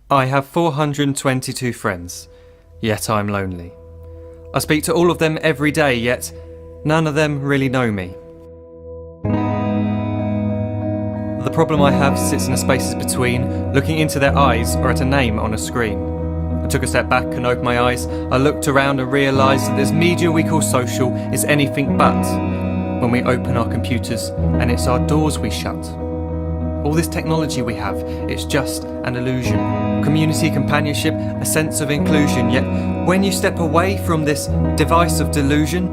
I have 422 friends, yet I'm lonely. I speak to all of them every day, yet none of them really know me. The problem I have sits in the spaces between looking into their eyes or at a name on a screen. I took a step back and opened my eyes. I looked around and realised that this media we call social is anything but when we open our computers and it's our doors we shut. All this technology we have, it's just an illusion. Community, companionship, a sense of inclusion. Yet when you step away from this device of delusion,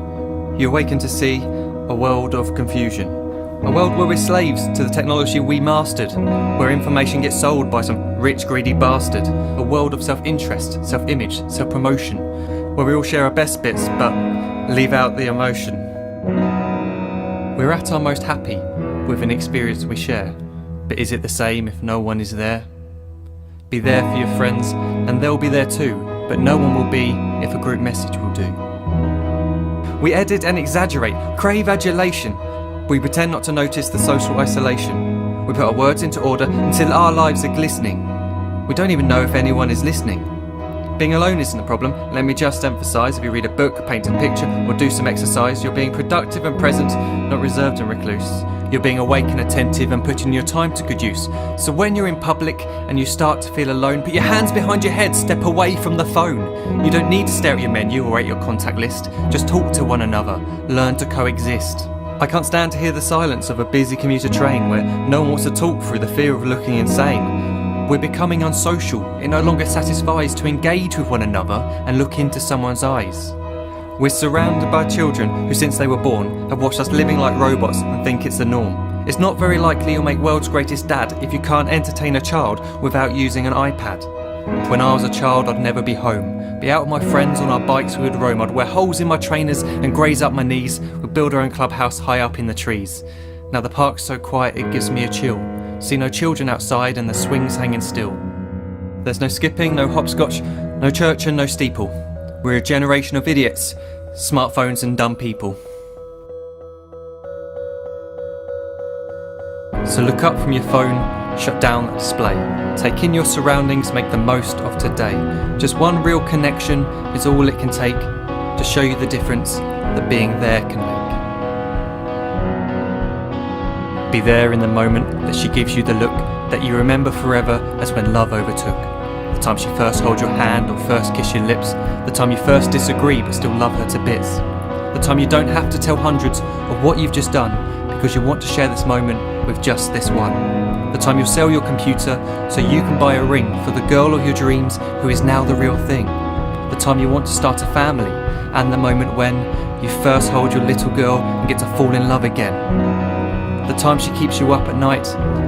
you awaken to see a world of confusion. A world where we're slaves to the technology we mastered, where information gets sold by some rich, greedy bastard. A world of self-interest, self-image, self-promotion, where we all share our best bits but leave out the emotion. We're at our most happy with an experience we share. But is it the same if no one is there? Be there for your friends and they'll be there too, but no one will be if a group message will do. We edit and exaggerate, crave adulation. We pretend not to notice the social isolation. We put our words into order until our lives are glistening. We don't even know if anyone is listening. Being alone isn't a problem, let me just emphasise. If you read a book, paint a picture or do some exercise, you're being productive and present, not reserved and recluse. You're being awake and attentive and putting your time to good use. So when you're in public and you start to feel alone, put your hands behind your head, step away from the phone. You don't need to stare at your menu or at your contact list. Just talk to one another, learn to coexist. I can't stand to hear the silence of a busy commuter train where no one wants to talk through the fear of looking insane. We're becoming unsocial. It no longer satisfies to engage with one another and look into someone's eyes. We're surrounded by children who since they were born have watched us living like robots and think it's the norm. It's not very likely you'll make world's greatest dad if you can't entertain a child without using an iPad. When I was a child I'd never be home. Be out with my friends on our bikes we would roam. I'd wear holes in my trainers and graze up my knees. We'd build our own clubhouse high up in the trees. Now the park's so quiet it gives me a chill. See no children outside and the swings hanging still. There's no skipping, no hopscotch, no church and no steeple. We're a generation of idiots, smartphones and dumb people. So look up from your phone, shut down the display. Take in your surroundings, make the most of today. Just one real connection is all it can take to show you the difference that being there can make. Be there in the moment that she gives you the look that you remember forever as when love overtook. The time she first holds your hand or first kiss your lips. The time you first disagree but still love her to bits. The time you don't have to tell hundreds of what you've just done because you want to share this moment with just this one. The time you'll sell your computer so you can buy a ring for the girl of your dreams who is now the real thing. The time you want to start a family and the moment when you first hold your little girl and get to fall in love again. The time she keeps you up at night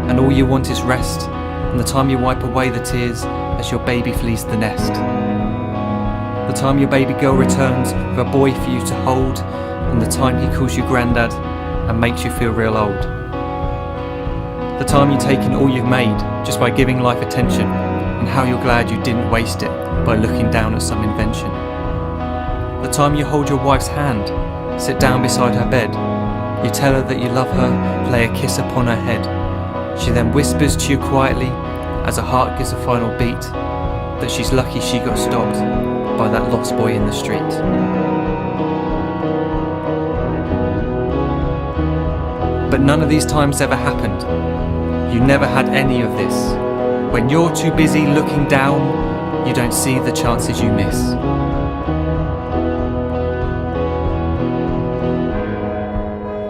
and all you want is rest, and the time you wipe away the tears as your baby flees the nest. The time your baby girl returns with a boy for you to hold, and the time he calls you granddad and makes you feel real old. The time you take in all you've made just by giving life attention, and how you're glad you didn't waste it by looking down at some invention. The time you hold your wife's hand, sit down beside her bed, you tell her that you love her, lay a kiss upon her head. She then whispers to you quietly, as her heart gives a final beat, that she's lucky she got stopped by that lost boy in the street. But none of these times ever happened. You never had any of this. When you're too busy looking down, you don't see the chances you miss.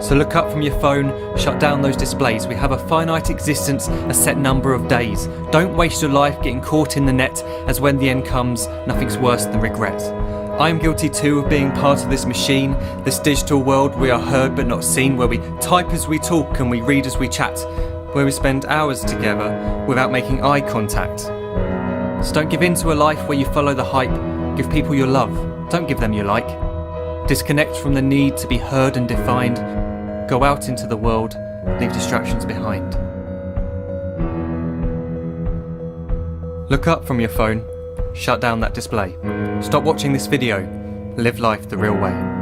So look up from your phone, shut down those displays. We have a finite existence, a set number of days. Don't waste your life getting caught in the net, as when the end comes, nothing's worse than regret. I am guilty too of being part of this machine, this digital world we are heard but not seen, where we type as we talk and we read as we chat, where we spend hours together without making eye contact. So don't give in to a life where you follow the hype. Give people your love, don't give them your like. Disconnect from the need to be heard and defined. Go out into the world, leave distractions behind. Look up from your phone, shut down that display. Stop watching this video, live life the real way.